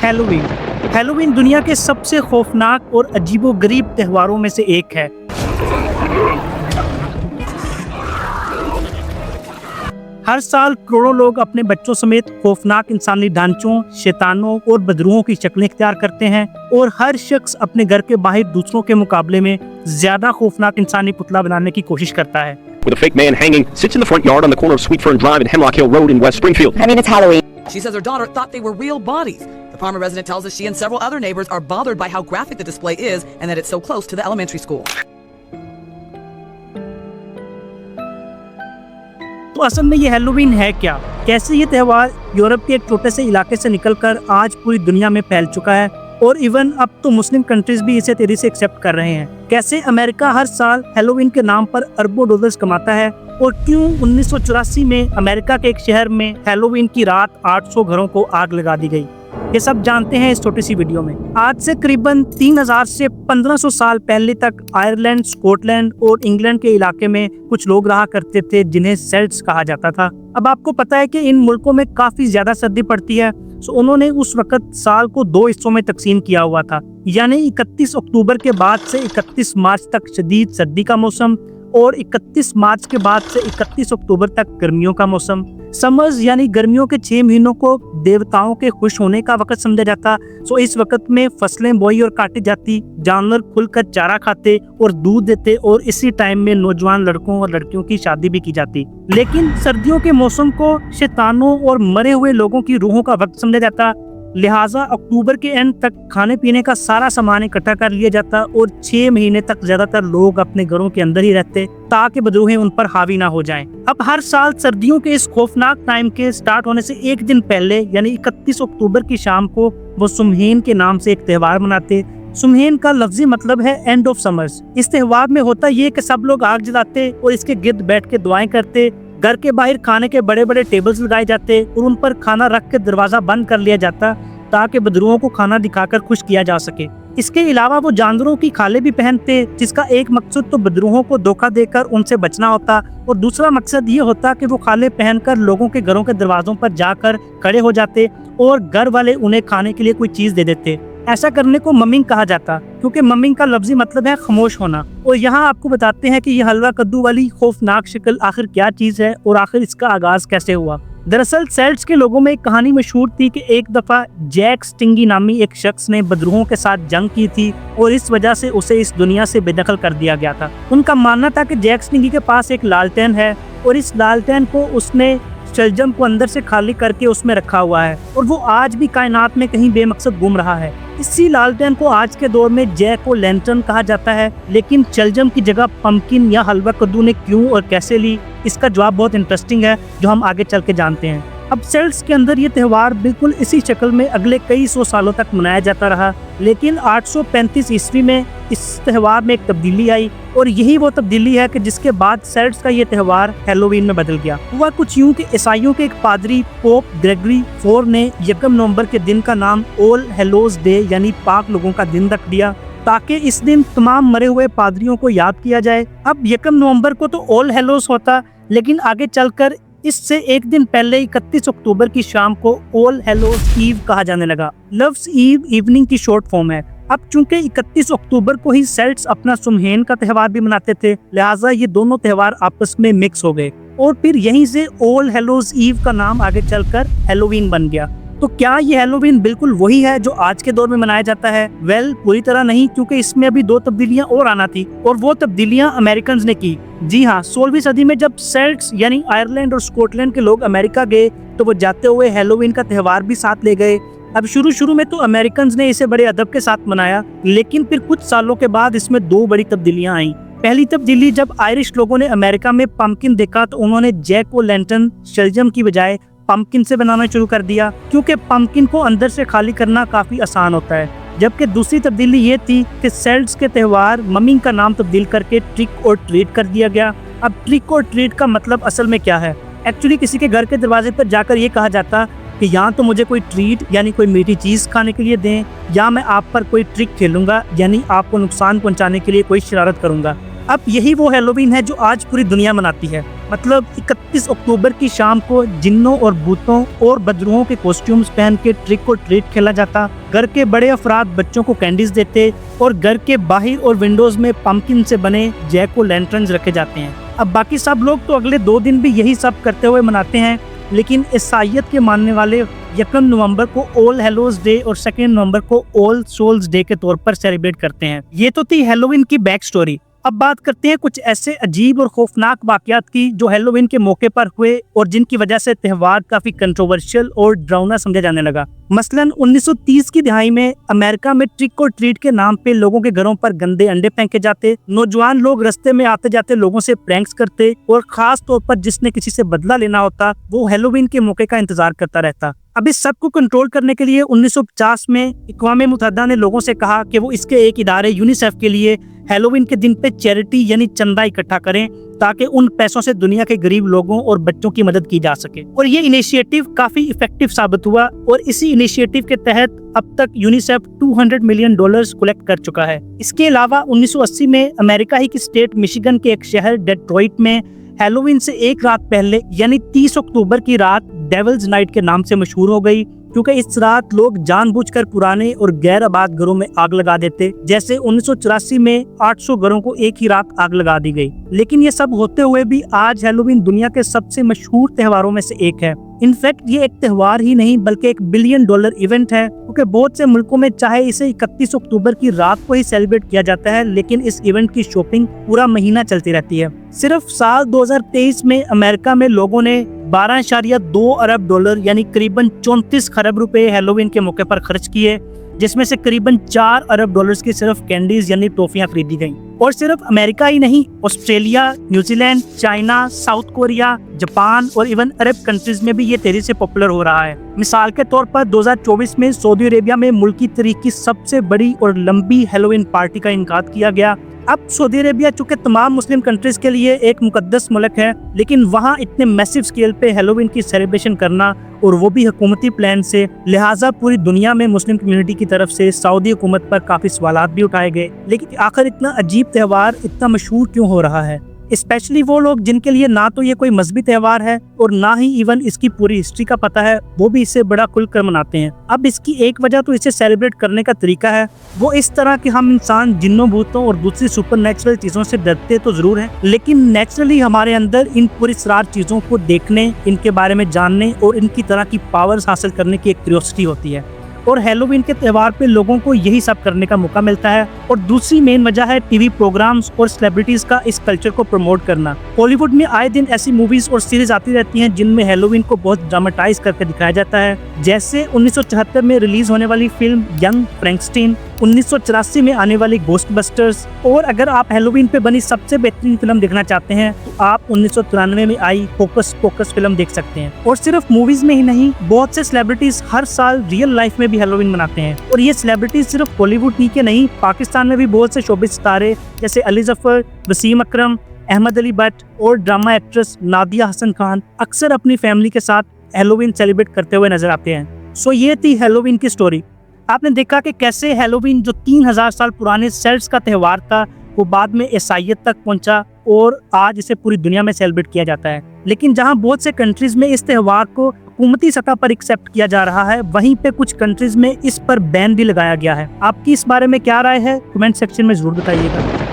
Halloween. Halloween दुनिया के सबसे खौफनाक और अजीबोगरीब त्योहारों में से एक है। हर साल करोड़ों लोग अपने बच्चों समेत खौफनाक इंसानी ढांचों, शैतानों और बदरूहों की शक्लें इख्तियार करते हैं और हर शख्स अपने घर के बाहर दूसरों के मुकाबले में ज्यादा खौफनाक इंसानी पुतला बनाने की कोशिश करता है। With a fake man hanging, sits in the front yard on the corner of Sweet Fern Drive and Hemlock Hill Road in West Springfield. I mean, it's Halloween. She says her daughter thought they were real bodies. The Parma resident tells us she and several other neighbors are bothered by how graphic the display is and that it's so close to the elementary school. तो असल में ये Halloween है क्या? कैसे ये त्यौहार Europe के एक छोटे से इलाके से निकलकर आज पूरी दुनिया में फैल चुका है और इवन अब तो मुस्लिम कंट्रीज भी इसे तेजी से एक्सेप्ट कर रहे हैं। कैसे अमेरिका हर साल हैलोवीन के नाम पर अरबों डॉलर्स कमाता है और क्यों 1984 में अमेरिका के एक शहर में हैलोवीन की रात 800 घरों को आग लगा दी गई, ये सब जानते हैं इस छोटी सी वीडियो में। आज से करीबन 3000 से 1500 साल पहले तक आयरलैंड, स्कॉटलैंड और इंग्लैंड के इलाके में कुछ लोग रहा करते थे जिन्हें सेल्ट्स कहा जाता था। अब आपको पता है कि इन मुल्कों में काफी ज्यादा सर्दी पड़ती है, तो उन्होंने उस वक्त साल को 2 हिस्सों में तकसीम किया हुआ था, यानी 31 अक्टूबर के बाद से 31 मार्च तक शदीद सर्दी का मौसम और 31 मार्च के बाद से 31 अक्टूबर तक गर्मियों का मौसम। समर्स यानी गर्मियों के 6 महीनों को देवताओं के खुश होने का वक्त समझा जाता, सो इस वक्त में फसलें बोई और काटी जाती, जानवर खुलकर चारा खाते और दूध देते और इसी टाइम में नौजवान लड़कों और लड़कियों की शादी भी की जाती। लेकिन सर्दियों के मौसम को शैतानों और मरे हुए लोगों की रूहों का वक्त समझा जाता, लिहाजा अक्टूबर के एंड तक खाने पीने का सारा सामान इकट्ठा कर लिया जाता और 6 महीने तक ज्यादातर लोग अपने घरों के अंदर ही रहते ताकि बदरूहें उन पर हावी ना हो जाएं। अब हर साल सर्दियों के इस खौफनाक टाइम के स्टार्ट होने से एक दिन पहले यानी 31 अक्टूबर की शाम को वो सुमहेन के नाम से एक त्यौहार मनाते। सुमहेन का लफ्जी मतलब है एंड ऑफ समर्स। इस त्यौहार में होता ये कि सब लोग आग जलाते और इसके गिर्द बैठ के दुआएं करते। घर के बाहर खाने के बड़े बड़े टेबल्स लगाए जाते और उन पर खाना रख के दरवाजा बंद कर लिया जाता ताकि बदरूहों को खाना दिखाकर खुश किया जा सके। इसके अलावा वो जानवरों की खालें भी पहनते, जिसका एक मकसद तो बदरूहों को धोखा देकर उनसे बचना होता और दूसरा मकसद ये होता कि वो खाले पहनकर लोगों के घरों के दरवाजों पर जाकर खड़े हो जाते और घर वाले उन्हें खाने के लिए कोई चीज दे देते। ऐसा करने को ममिंग कहा जाता क्योंकि ममिंग का लफ्जी मतलब है खामोश होना। और यहाँ आपको बताते हैं कि ये हलवा कद्दू वाली खौफनाक शक्ल आखिर क्या चीज है और आखिर इसका आगाज कैसे हुआ। दरअसल सेल्ट्स के लोगों में एक कहानी मशहूर थी कि एक दफा जैक स्टिंगी नामी एक शख्स ने बदरूहों के साथ जंग की थी और इस वजह से उसे इस दुनिया से बेदखल कर दिया गया था। उनका मानना था कि जैक स्टिंगी के पास एक लालटेन है और इस लालटेन को उसने शलजम को अंदर से खाली करके उसमें रखा हुआ है और वो आज भी कायनात में कहीं बेमकसद घूम रहा है। इसी लालटेन को आज के दौर में जैक ओ लैंटर्न कहा जाता है, लेकिन शलजम की जगह पंपकिन या हलवा कद्दू ने क्यों और कैसे ली, इसका जवाब बहुत इंटरेस्टिंग है जो हम आगे चल के जानते हैं। अब सेल्ट्स के अंदर ये त्यौहार बिल्कुल इसी शक्ल में अगले कई सौ सालों तक मनाया जाता रहा, लेकिन 835 ईस्वी में इस त्यौहार में एक तब्दीली आई और यही वो तब्दीली है कि जिसके बाद सेल्ट्स का ये त्यौहार हैलोवीन में बदल गया। हुआ कुछ यूं कि ईसाइयों के एक पादरी पोप ग्रेगरी IV ने 1 नवंबर के दिन का नाम ऑल हेलोज डे यानी पाक लोगों का दिन रख दिया ताकि इस दिन तमाम मरे हुए पादरियों को याद किया जाए। अब 1 नवंबर को तो ऑल हेलोज होता, लेकिन आगे चलकर इससे एक दिन पहले 31 अक्टूबर की शाम को ऑल हेलोज ईव कहा जाने लगा। लफ्ज ईव इवनिंग की शॉर्ट फॉर्म है। अब चूंकि 31 अक्टूबर को ही सेल्ट्स अपना सुमहेन का त्यौहार भी मनाते थे, लिहाजा ये दोनों त्यौहार आपस में मिक्स हो गए और फिर यहीं से ऑल हेलोज ईव का नाम आगे चलकर हैलोवीन बन गया। तो क्या ये हैलोवीन बिल्कुल वही है जो आज के दौर में मनाया जाता है? वेल, पूरी तरह नहीं, क्योंकि इसमें अभी 2 तब्दीलियां और आना थी और वो तब्दीलियां अमेरिकन ने की। जी हाँ, 16वीं सदी में जब सेल्ट्स यानी आयरलैंड और स्कॉटलैंड के लोग अमेरिका गए तो वो जाते हुए हैलोवीन का त्यौहार भी साथ ले गए। अब शुरू में तो अमेरिकन ने इसे बड़े अदब के साथ मनाया, लेकिन फिर कुछ सालों के बाद इसमें 2 बड़ी तब्दीलियां आई। पहली तब्दीली, जब आयरिश लोगों ने अमेरिका में पंपकिन देखा तो उन्होंने जैक ओ लैंटर्न शलजम की बजाय पंपकिन से बनाना शुरू कर दिया, क्योंकि पंपकिन को अंदर से खाली करना काफी आसान होता है। जबकि दूसरी तब्दीली ये थी कि सेल्ट्स के त्यौहार ममिंग का नाम तब्दील करके ट्रिक और ट्रीट कर दिया गया। अब ट्रिक और ट्रीट का मतलब असल में क्या है? एक्चुअली किसी के घर के दरवाजे पर जाकर ये कहा जाता कि यहाँ तो मुझे कोई ट्रीट यानी कोई मीठी चीज खाने के लिए दें, या मैं आप पर कोई ट्रिक खेलूंगा यानी आपको नुकसान पहुंचाने के लिए कोई शरारत करूंगा। اب یہی وہ ہیلووین ہے جو آج پوری دنیا مناتی ہے۔ مطلب 31 اکتوبر کی شام کو جنوں اور بھوتوں اور بدروحوں کے کوسٹیومز پہن کے ٹرک اور ٹریٹ کھیلا جاتا، گھر کے بڑے افراد بچوں کو کینڈیز دیتے اور گھر کے باہر اور ونڈوز میں پمپکن سے بنے جیک او لینٹرنز رکھے جاتے ہیں۔ اب باقی سب لوگ تو اگلے 2 دن بھی یہی سب کرتے ہوئے مناتے ہیں، لیکن عیسائیت کے ماننے والے 1 نومبر کو آل ہیلوز ڈے اور 2 نومبر کو آل سولز ڈے کے طور پر سیلیبریٹ کرتے ہیں۔ یہ تو تھی ہیلووین کی بیک سٹوری۔ اب بات کرتے ہیں کچھ ایسے عجیب اور خوفناک واقعات کی جو ہیلووین کے موقع پر ہوئے اور جن کی وجہ سے تہوار کافی کنٹروورشل اور ڈراؤنا سمجھا جانے لگا۔ مثلاً 1930 کی دہائی میں امریکہ میں ٹرک اور ٹریٹ کے نام پہ لوگوں کے گھروں پر گندے انڈے پھینکے جاتے، نوجوان لوگ رستے میں آتے جاتے لوگوں سے پرینکس کرتے اور خاص طور پر جس نے کسی سے بدلہ لینا ہوتا وہ ہیلووین کے موقع کا انتظار کرتا رہتا۔ اب اس سب کو کنٹرول کرنے کے لیے 1950 میں اقوام متحدہ نے لوگوں سے کہا کہ وہ اس کے ایک ادارے یونیسیف کے لیے ہیلووین کے دن پہ چیریٹی یعنی چندہ اکٹھا کریں تاکہ ان پیسوں سے دنیا کے غریب لوگوں اور بچوں کی مدد کی جا سکے، اور یہ انیشیٹو کافی ایفیکٹو ثابت ہوا اور اسی انیشیٹو کے تحت اب تک یونیسیف $200 ملین کلیکٹ کر چکا ہے۔ اس کے علاوہ 1980 میں امریکہ ہی کی اسٹیٹ مشیگن کے ایک شہر ڈیٹروئٹ میں ہیلووین سے ایک رات پہلے یعنی 30 اکتوبر کی رات ڈیولز نائٹ کے نام سے مشہور ہو گئی، کیونکہ اس رات لوگ جان بوجھ کر پرانے اور غیر آباد گھروں میں آگ لگا دیتے، جیسے 1984 میں 800 گھروں کو ایک ہی رات آگ لگا دی گئی۔ لیکن یہ سب ہوتے ہوئے بھی آج ہیلووین دنیا کے سب سے مشہور تہواروں میں سے ایک ہے۔ انفیکٹ یہ ایک تہوار ہی نہیں بلکہ ایک $1 بلین ایونٹ ہے، کیونکہ بہت سے ملکوں میں چاہے اسے 31 اکتوبر کی رات کو ہی سیلیبریٹ کیا جاتا ہے، لیکن اس ایونٹ کی شاپنگ پورا مہینہ چلتی رہتی ہے۔ صرف سال 2023 میں امریکہ میں لوگوں نے $12.2 ارب یعنی قریباً 34 خرب روپے ہیلووین کے موقع پر خرچ کیے، جس میں سے قریباً $4 ارب کی صرف کینڈیز یعنی ٹوفیاں خریدی گئیں۔ اور صرف امریکہ ہی نہیں، Australia, New Zealand, China, south Korea, Japan اور ایون عرب کنٹریز میں بھی یہ تیزی سے پاپولر ہو رہا ہے۔ مثال کے طور پر 2024 میں سعودی عربیہ میں ملکی تاریخ کی سب سے بڑی اور لمبی ہیلووین پارٹی کا انعقاد کیا گیا۔ اب سعودی عربیہ چونکہ تمام مسلم کنٹریز کے لیے ایک مقدس ملک ہے، لیکن وہاں اتنے میسو اسکیل پہ ہیلووین کی سیلیبریشن کرنا اور وہ بھی حکومتی پلان سے، لہٰذا پوری دنیا میں مسلم کمیونٹی کی طرف سے سعودی حکومت پر کافی سوالات بھی اٹھائے گئے۔ لیکن آخر اتنا عجیب تہوار اتنا مشہور کیوں ہو رہا ہے؟ اسپیشلی وہ لوگ جن کے لیے نہ تو یہ کوئی مذہبی تہوار ہے اور نہ ہی ایون اس کی پوری ہسٹری کا پتہ ہے، وہ بھی اسے بڑا کھل کر مناتے ہیں۔ اب اس کی ایک وجہ تو اسے سیلیبریٹ کرنے کا طریقہ ہے، وہ اس طرح کہ ہم انسان جنوں بھوتوں اور دوسری سپر نیچرل چیزوں سے ڈرتے تو ضرور ہیں، لیکن نیچرلی ہمارے اندر ان پوری اسرار چیزوں کو دیکھنے، ان کے بارے میں جاننے اور ان کی طرح کی پاورز حاصل کرنے کی ایک کیوریوسٹی ہوتی ہے، اور ہیلووین کے تہوار پہ لوگوں کو یہی سب کرنے کا موقع ملتا ہے۔ اور دوسری مین وجہ ہے ٹی وی پروگرامز اور سیلیبریٹیز کا اس کلچر کو پروموٹ کرنا۔ ہالی ووڈ میں آئے دن ایسی موویز اور سیریز آتی رہتی ہیں جن میں ہیلووین کو بہت ڈراماٹائز کر کے دکھایا جاتا ہے، جیسے 1974 میں ریلیز ہونے والی فلم ینگ فرینکسٹین، 1984 میں آنے والی گھوسٹ بسٹرز، اور اگر آپ ہیلووین پہ بنی سب سے بہترین فلم دیکھنا چاہتے ہیں تو آپ 1993 میں آئی ہوکس پوکس فلم دیکھ سکتے ہیں۔ اور صرف موویز میں ہی نہیں، بہت سے سیلیبریٹیز ہر سال ریئل لائف میں بھی ہیلووین مناتے ہیں، اور یہ سیلیبریٹیز صرف ہالی ووڈ ہی کے نہیں، پاکستان میں بھی بہت سے شوبز ستارے جیسے علی ظفر، وسیم اکرم، احمد علی بٹ اور ڈرامہ ایکٹریس نادیہ حسن خان اکثر اپنی فیملی کے ساتھ ہیلووین سیلیبریٹ کرتے ہوئے نظر آتے ہیں۔ سو یہ تھی ہیلووین کی سٹوری۔ آپ نے دیکھا کہ کیسے ہیلووین جو 3000 سال پرانے سیلٹس کا تہوار تھا وہ بعد میں عیسائیت تک پہنچا اور آج اسے پوری دنیا میں سیلیبریٹ کیا جاتا ہے۔ لیکن جہاں بہت سے کنٹریز میں اس تہوار کو حکومتی سطح پر ایکسیپٹ کیا جا رہا ہے، وہیں پہ کچھ کنٹریز میں اس پر بین بھی لگایا گیا ہے۔ آپ کی اس بارے میں کیا رائے ہے؟ کمنٹ سیکشن میں ضرور بتائیے گا۔